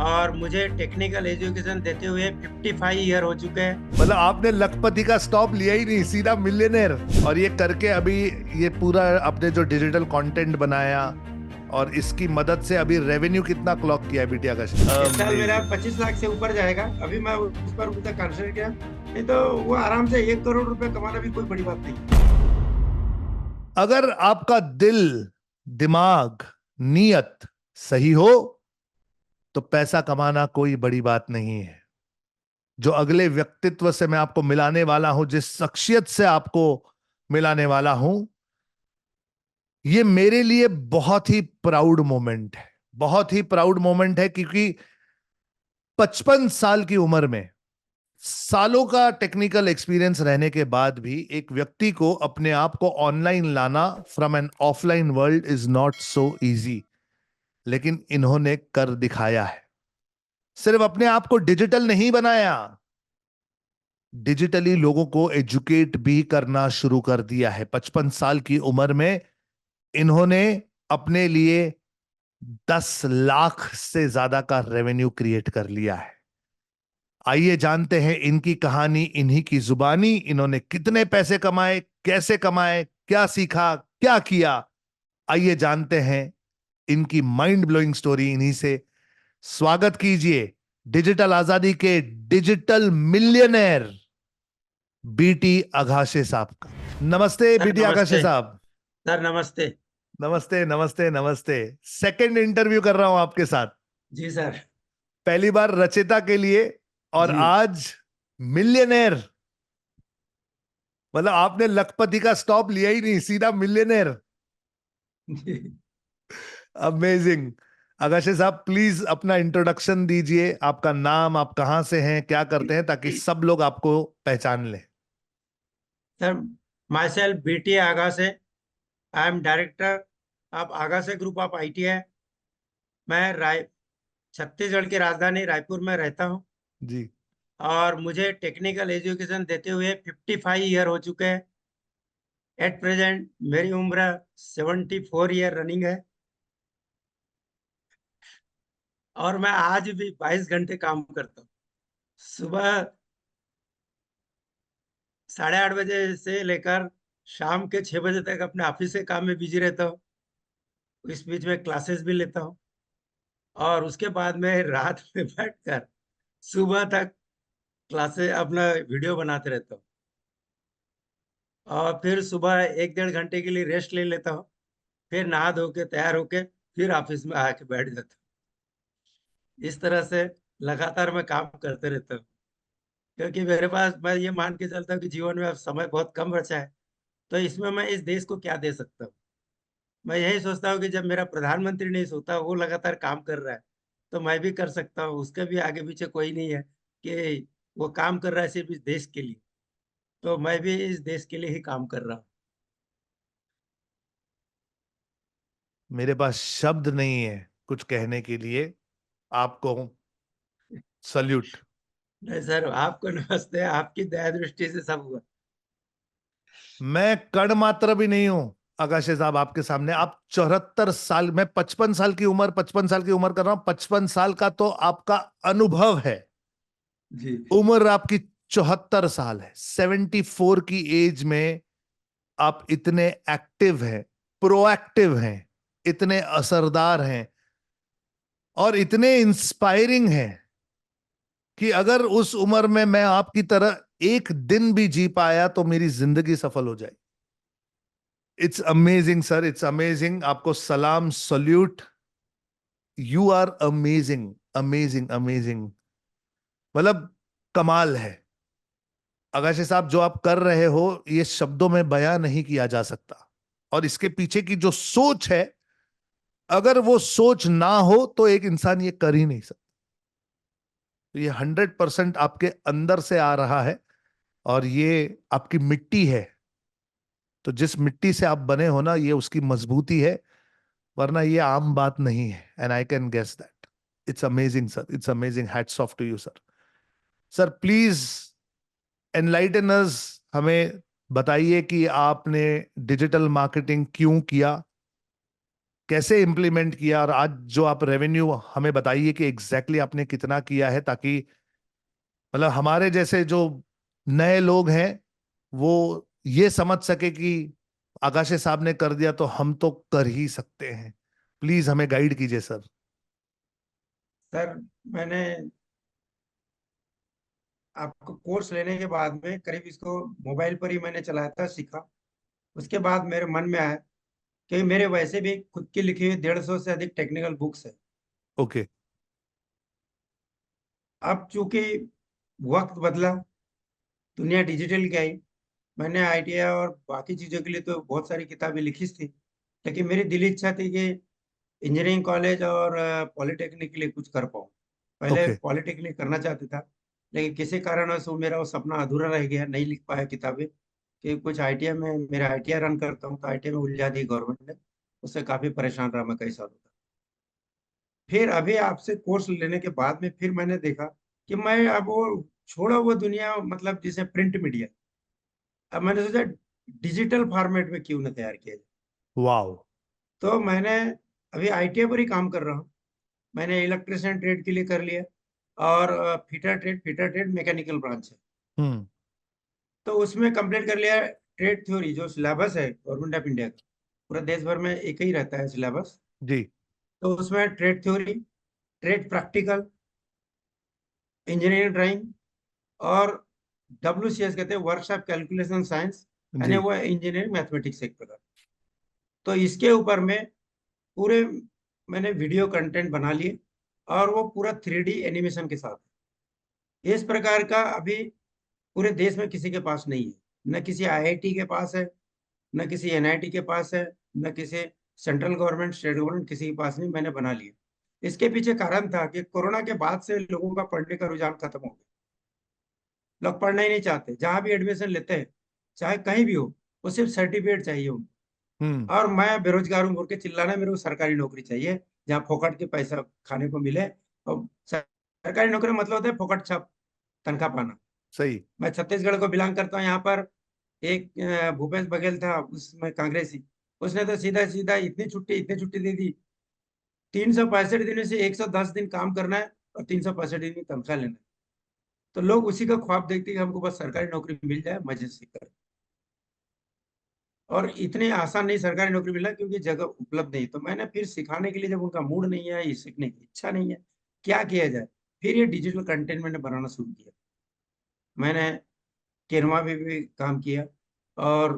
और मुझे technical education देते हुए 55 ईयर हो चुके हैं। मतलब आपने लखपति का स्टॉप लिया ही नहीं, सीधा मिलियनेयर। और ये करके अभी ये पूरा अपने जो डिजिटल कंटेंट बनाया और इसकी मदद से अभी रेवेन्यू कितना क्लॉक किया है बिटिया का? इस साल मेरा अमेजिंग। 25 लाख से ऊपर जाएगा। अभी मैं उस पर उतना कंसिडर किया, नहीं तो वो आराम से 1 करोड़ रुपए कमाना भी कोई बड़ी बात नहीं। अगर आपका दिल, दिमाग, नीयत सही हो तो पैसा कमाना कोई बड़ी बात नहीं है। जो अगले व्यक्तित्व से मैं आपको मिलाने वाला हूं, जिस शख्सियत से आपको मिलाने वाला हूं, ये मेरे लिए बहुत ही प्राउड मोमेंट है। बहुत ही प्राउड मोमेंट है क्योंकि 55 साल की उम्र में, सालों का टेक्निकल एक्सपीरियंस रहने के बाद भी एक व्यक्ति को अपने आप को ऑनलाइन लाना from an offline world is not so easy. लेकिन इन्होंने कर दिखाया है। सिर्फ अपने आप को डिजिटल नहीं बनाया, डिजिटली लोगों को एजुकेट भी करना शुरू कर दिया है। 55 साल की उम्र में इन्होंने अपने लिए 10 लाख से ज्यादा का रेवेन्यू क्रिएट कर लिया है। आइए जानते हैं इनकी कहानी, इन्हीं की जुबानी। इन्होंने कितने पैसे कमाए, कैसे कमाए, क्या सीखा, क्या किया। आइए जानते हैं इनकी माइंड ब्लोइंग स्टोरी इन्हीं से। स्वागत कीजिए डिजिटल आजादी के डिजिटल मिलियनेयर बीटी आगाशे साहब का। नमस्ते सर बीटी आगाशे नमस्ते। साहब। सर नमस्ते। नमस्ते नमस्ते नमस्ते। सेकंड इंटरव्यू कर रहा हूं आपके साथ। जी सर। पहली बार रचिता के लिए और जी। आज मिलियनेयर। मतलब आपने लखपति का स्टॉप लिया ही नहीं, सीधा मिलियनेयर। जी। अमेजिंग। आगाशे साहब प्लीज अपना इंट्रोडक्शन दीजिए। आपका नाम, आप कहां से हैं, क्या करते हैं, ताकि सब लोग आपको पहचान लें। सर, माई सेल्फ बीटी आगा से। आई एम डायरेक्टर ऑफ आगा से ग्रुप ऑफ ITI। मैं राय छत्तीसगढ़ की राजधानी रायपुर में रहता हूँ। जी। और मुझे टेक्निकल एजुकेशन देते हुए 55 ईयर हो चुके हैं। एट प्रेजेंट मेरी उम्र 74 ईयर रनिंग है। और मैं आज भी 22 घंटे काम करता हूँ। सुबह 8:30 बजे से लेकर शाम के 6 बजे तक अपने ऑफिस के काम में बिजी रहता हूँ। इस बीच में क्लासेस भी लेता हूँ। और उसके बाद में रात में बैठकर सुबह तक क्लासेस अपना वीडियो बनाते रहता हूँ। और फिर सुबह 1 डेढ़ घंटे के लिए रेस्ट ले लेता हूँ। फिर नहा धो के तैयार होके फिर ऑफिस में आके बैठ जाता हूँ। इस तरह से लगातार मैं काम करते रहता हूँ। क्योंकि मेरे पास, मैं ये मान के चलता हूँ कि जीवन में अब समय बहुत कम बचा है। तो इसमें मैं इस देश को क्या दे सकता हूँ। मैं यही सोचता हूँ कि जब मेरा प्रधानमंत्री नहीं सोता, वो लगातार काम कर रहा है, तो मैं भी कर सकता हूँ। उसके भी आगे पीछे कोई नहीं है कि वो काम कर रहा है सिर्फ इस देश के लिए। तो मैं भी इस देश के लिए ही काम कर रहा हूँ। मेरे पास शब्द नहीं है कुछ कहने के लिए आपको। सल्यूट। नहीं सर, आपको नमस्ते। आपकी दया दृष्टि से सब हुआ। मैं कण मात्र भी नहीं हूं आकाशे साहब आपके सामने। आप 74 साल, मैं 55 साल की उम्र, 55 साल की उम्र कर रहा हूं। 55 साल का तो आपका अनुभव है। जी। उम्र आपकी 74 साल है। 74 की एज में आप इतने एक्टिव हैं, प्रोएक्टिव हैं, इतने असरदार हैं और इतने इंस्पायरिंग हैं कि अगर उस उम्र में मैं आपकी तरह एक दिन भी जी पाया तो मेरी जिंदगी सफल हो जाए। It's amazing sir, it's amazing. आपको सलाम, salute. You are amazing, amazing, amazing. मतलब कमाल है। आकाशी साहब जो आप कर रहे हो ये शब्दों में बयां नहीं किया जा सकता। और इसके पीछे की जो सोच है, अगर वो सोच ना हो तो एक इंसान ये कर ही नहीं सकता। तो ये 100% आपके अंदर से आ रहा है और ये आपकी मिट्टी है। तो जिस मिट्टी से आप बने हो ना, ये उसकी मजबूती है, वरना ये आम बात नहीं है। And I can guess that. It's amazing sir, it's amazing. Hats off to you sir. Sir please enlighten us, हमें बताइए कि आपने डिजिटल मार्केटिंग क्यों किया, कैसे इम्प्लीमेंट किया, और आज जो आप रेवेन्यू हमें बताइए कि एग्जैक्टली आपने कितना किया है, ताकि मतलब हमारे जैसे जो नए लोग हैं वो ये समझ सके कि आकाशे साहब ने कर दिया तो हम तो कर ही सकते हैं। प्लीज हमें गाइड कीजिए सर। सर, मैंने आपको कोर्स लेने के बाद में करीब इसको मोबाइल पर ही मैंने चलाया था, सीखा। उसके बाद मेरे मन में आया कि मेरे वैसे भी खुद की लिखी हुई 150 से अधिक टेक्निकल बुक्स है। ओके। अब चूंकि वक्त बदला, दुनिया डिजिटल की आई, मैंने आईटीआई और बाकी चीजों के लिए तो बहुत सारी किताबें लिखी थी, लेकिन मेरी दिली इच्छा थी कि इंजीनियरिंग कॉलेज और पॉलिटेक्निक के लिए कुछ कर पाऊँ। पहले ओके। पॉलिटेक्निक करना चाहता था, लेकिन किसी कारणवश वो मेरा वो सपना अधूरा रह गया, नहीं लिख पाया किताबें। कि कुछ आईटीआई में, मेरा आईटीआई रन करता हूँ तो आईटीआई में उलझा दी गवर्नमेंट ने। उससे काफी परेशान रहा मैं कई सालों तक। फिर अभी आपसे कोर्स लेने के बाद में फिर मैंने देखा कि मैं अब वो छोड़ा, वो दुनिया मतलब जिसे प्रिंट मीडिया, अब मैंने सोचा डिजिटल फॉर्मेट में क्यों न तैयार किया जाए। वाओ। तो मैंने अभी आईटीआई पर ही काम कर रहा हूँ। मैंने इलेक्ट्रिशियन ट्रेड के लिए कर लिया, और फिटर ट्रेड मैकेनिकल ब्रांच है। हम्म। तो उसमें कंप्लीट कर लिया। ट्रेड थ्योरी जो सिलेबस है गवर्नमेंट ऑफ इंडिया का, पूरा देश भर में एक ही रहता है सिलेबस। जी। तो उसमें trade theory, trade practical, engineering drawing, और WCS कहते हैं वर्कशॉप कैलकुलेशन साइंस, यानी जी। वो इंजीनियरिंग मैथमेटिक्स एक प्रकार। तो इसके ऊपर में पूरे मैंने वीडियो कंटेंट बना लिए, और वो पूरा 3D एनिमेशन के साथ। इस प्रकार का अभी पूरे देश में किसी के पास नहीं है। न किसी आईआईटी के पास है, न किसी एनआईटी के पास है, न किसी सेंट्रल गवर्नमेंट, स्टेट गवर्नमेंट, किसी के पास नहीं। मैंने बना लिया। इसके पीछे कारण था कि कोरोना के बाद से लोगों का पढ़ने का रुझान खत्म हो गया। लोग पढ़ना ही नहीं चाहते, जहां भी एडमिशन लेते हैं, चाहे कहीं भी हो, वो सिर्फ सर्टिफिकेट चाहिए उनको। हम्म। और मैं बेरोजगार हूँ बोल के चिल्लाना, मेरे को सरकारी नौकरी चाहिए जहाँ फोकट के पैसा खाने को मिले। और सरकारी नौकरी मतलब होता है फोकट छाप तनख्वाह पाना। सही। मैं छत्तीसगढ़ को बिलोंग करता हूँ। यहाँ पर एक भूपेश बघेल था, उसमें कांग्रेसी, उसने तो सीधा सीधा इतनी छुट्टी दे दी। 365 दिनों से 110 दिन काम करना है, और 365 दिन की तनख्वाह लेना है। तो लोग उसी का ख्वाब देखते हैं कि हमको बस सरकारी नौकरी मिल जाए, मजे से कर। और इतने आसान नहीं सरकारी नौकरी मिलना, क्योंकि जगह उपलब्ध नहीं। तो मैंने फिर सिखाने के लिए, जब उनका मूड नहीं है, ये सीखने की इच्छा नहीं है, क्या किया जाए। फिर ये डिजिटल कंटेंट मैंने बनाना शुरू किया। मैंने केनवा में भी काम किया, और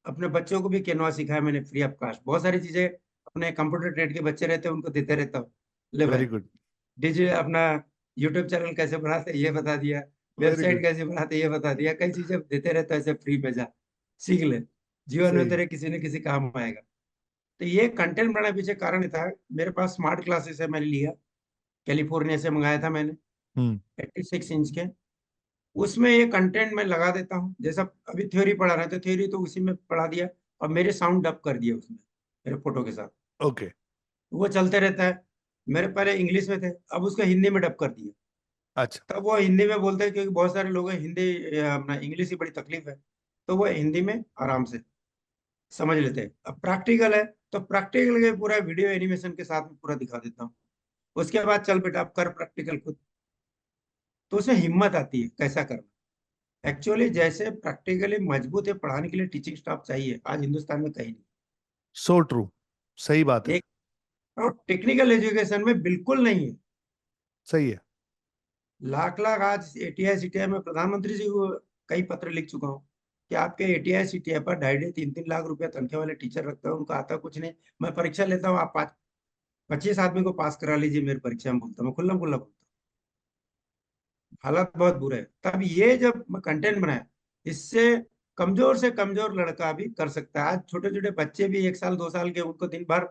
अपने बच्चों को भी केनवा सिखाया मैंने फ्री ऑफ कॉस्ट। बहुत सारी चीजें अपने कंप्यूटर ट्रेड के बच्चे रहते हैं उनको देते रहता हूँ। ले भाई, वेरी गुड। डिजिटल अपना यूट्यूब चैनल कैसे बनाते हैं ये बता दिया, वेरी वेबसाइट गुड। कैसे बनाते हैं ये बता दिया, कई चीजें देते रहता है ऐसे फ्री में, जा सीख ले, जीवन में सही। तेरे किसी न किसी काम आएगा। तो ये कंटेंट बनाने पीछे कारण था, मेरे पास स्मार्ट क्लासेस है, मैंने लिया, कैलिफोर्निया से मंगाया था मैंने, हम्म। 86 इंच के। उसमें ये कंटेंट मैं लगा देता हूँ, जैसा अभी थ्योरी पढ़ा रहे थे, थ्योरी तो उसी में पढ़ा दिया, और मेरे साउंड डब कर दिए उसमें, मेरे फोटो के साथ। ओके। वो चलते रहता है। मेरे पहले इंग्लिश में थे, अब उसको हिंदी में डब कर दिया। अच्छा। तब वो हिंदी में बोलते हैं, क्योंकि बहुत सारे लोग हैं हिंदी, अपना इंग्लिश की बड़ी तकलीफ है, तो वो हिंदी में आराम से समझ लेते हैं। अब प्रैक्टिकल है, तो प्रैक्टिकल के पूरा वीडियो एनिमेशन के साथ में पूरा दिखा देता हूँ। उसके बाद चल बेटा अब कर प्रैक्टिकल खुद। तो उसमें हिम्मत आती है कैसा करना। एक्चुअली जैसे प्रैक्टिकली मजबूत है पढ़ाने के लिए टीचिंग स्टाफ चाहिए, आज हिंदुस्तान में कहीं सो ट्रू। सही बात नहीं। है। एक, और टेक्निकल एजुकेशन में बिल्कुल नहीं है। सही है। लाख लाख आज एटीआई सीटीआई में प्रधानमंत्री जी को कई पत्र लिख चुका हूँ कि आपके एटीआई सीटीआई पर 2.5 3 3 लाख रुपया तनख्वाह वाले टीचर रखते हैं, उनको आता कुछ नहीं। मैं परीक्षा लेता हूँ, आप 25 आदमी को पास करा लीजिए मेरी परीक्षा में, बोलता हूँ, मैं खुल्लम खुल्ला बोलता हूँ। हालात बहुत बुरे हैं। तब ये जब मैं कंटेंट बनाया, इससे कमजोर से कमजोर लड़का भी कर सकता है। आज छोटे छोटे बच्चे भी 1 साल 2 साल के, उनको दिन भर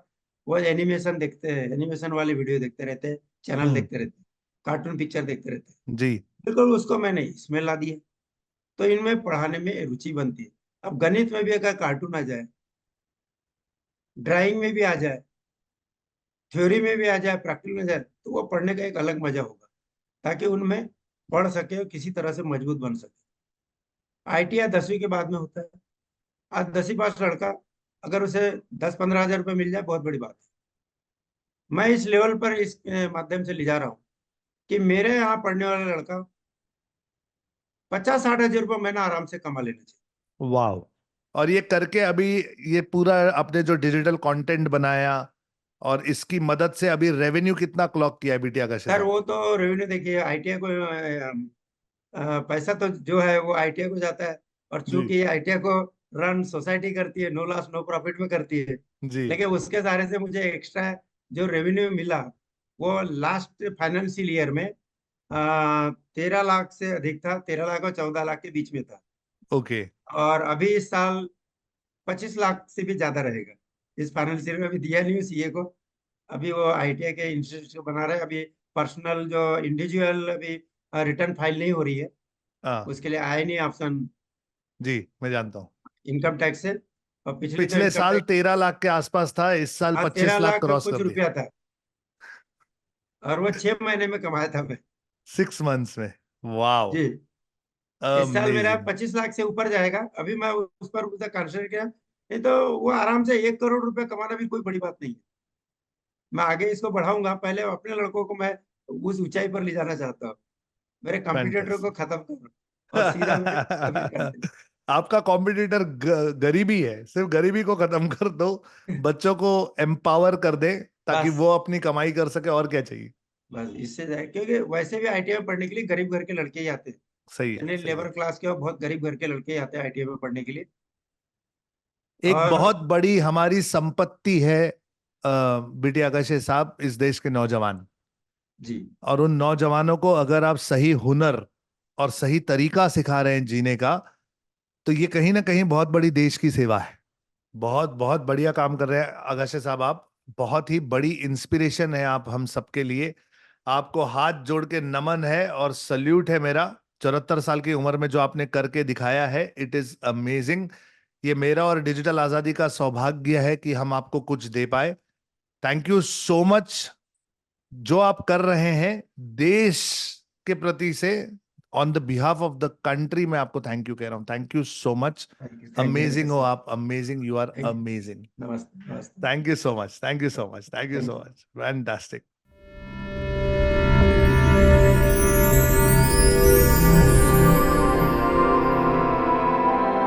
वो एनिमेशन देखते हैं, एनिमेशन वाले वीडियो देखते रहते हैं, चैनल हम्म। देखते रहते हैं, कार्टून पिक्चर देखते रहते हैं। जी। बिल्कुल उसको मैंने इसमें ला दिया, तो इनमें पढ़ाने में रुचि बनती है। अब गणित में भी अगर कार्टून आ जाए, ड्राइंग में भी आ जाए, थ्योरी में भी आ जाए, प्रैक्टिकल में जाए, तो वो पढ़ने का एक अलग मजा होगा, ताकि उनमें पढ़ सके और किसी तरह से मजबूत बन सके। आईटीआई 10वीं के बाद में होता है। आज 10वीं पास लड़का, अगर उसे 10 15 हजार रुपये मिल जाए, बहुत बड़ी बात है। मैं इस लेवल पर इस माध्यम से ले जा रहा हूँ कि मेरे यहाँ पढ़ने वाला लड़का 50-60 हजार रुपये महीना आराम से कमा लेना चाहिए। वाह। और ये करके अभी ये पूरा आपने जो डिजिटल कंटेंट बनाया और इसकी मदद से अभी रेवेन्यू कितना क्लॉक किया है बिटिया का सर साहब? वो तो रेवेन्यू देखिए, आईटीआई को पैसा तो जो है वो आईटीआई को जाता है। और जी चूंकि आईटीआई को रन सोसाइटी करती है, नो लॉस नो प्रॉफिट में करती है, जी। लेकिन उसके सहारे से मुझे एक्स्ट्रा जो रेवेन्यू मिला वो लास्ट फाइनेंशियल ईयर में 13 लाख से अधिक था, 13 लाख और 14 लाख के बीच में था। ओके। और अभी इस साल 25 लाख से भी ज्यादा रहेगा। इस फाइनेंशियल में अभी दिया नहीं सीए को, अभी वो आईटीआई के इंस्टीट्यूट बना रहे हैं। अभी पर्सनल जो इंडिविजुअल अभी रिटर्न फाइल नहीं हो रही है, हाँ उसके लिए आया नहीं ऑप्शन जी, मैं जानता हूँ। इनकम टैक्स से। और पिछली तो पिछले इनकम साल टैक्स 13 लाख के आसपास था, इस साल आज 25 लाख 13 लाख क्रॉस कुछ कर दिया। रुपया था, और वो 6 महीने में कमाया था मैं। 6 मंथ्स में। वाह। जी। इस साल मेरा अमेजिंग। 25 लाख से ऊपर जाएगा, अभी मैं उस पर उतना कंसिडर किया, नहीं तो वो आराम से 1 करोड़ रुपया कमाना भी कोई बड़ी बात नहीं है। मैं आगे इसको बढ़ाऊंगा, पहले अपने लड़कों को मैं उस ऊंचाई पर ले जाना चाहता हूँ। मेरे कंपटीटर को फैंटास्टिक। खत्म करो और सीधा मेरे मुकाबले करते आपका कॉम्पिटिटर गरीबी है, सिर्फ गरीबी को खत्म कर दो, हैं। बच्चों को एम्पावर कर दे ताकि बस वो अपनी कमाई कर सके, और क्या चाहिए। बस इससे जाए, क्योंकि वैसे भी आईटीआई में पढ़ने के लिए गरीब घर के लड़के ही आते हैं। सही है, इतने सही लेबर है। क्लास के और बहुत गरीब घर के लड़के ही आते हैं आईटीआई में पढ़ने के लिए। एक और बहुत बड़ी हमारी संपत्ति है बिटिया आकाशे साहब, इस देश के नौजवान। जी और उन नौजवानों को अगर आप सही हुनर और सही तरीका सिखा रहे हैं जीने का, तो ये कहीं ना कहीं बहुत बड़ी देश की सेवा है। बहुत बहुत बढ़िया काम कर रहे हैं आगाशे साहब आप। बहुत ही बड़ी इंस्पिरेशन है आप हम सबके लिए। आपको हाथ जोड़ के नमन है और सल्यूट है मेरा। 74 साल की उम्र में जो आपने करके दिखाया है, इट इज अमेजिंग। ये मेरा और डिजिटल आजादी का सौभाग्य है कि हम आपको कुछ दे पाए। Thank you so much. जो आप कर रहे हैं देश के प्रति से, on the behalf of the country, मैं आपको थैंक यू कह रहा हूं। Thank you so much. Thank you amazing हो सर। आप, amazing, you are thank amazing. नमस्ते नमस्ते। Thank you so much, thank you so much, thank you thank so you. Much, fantastic.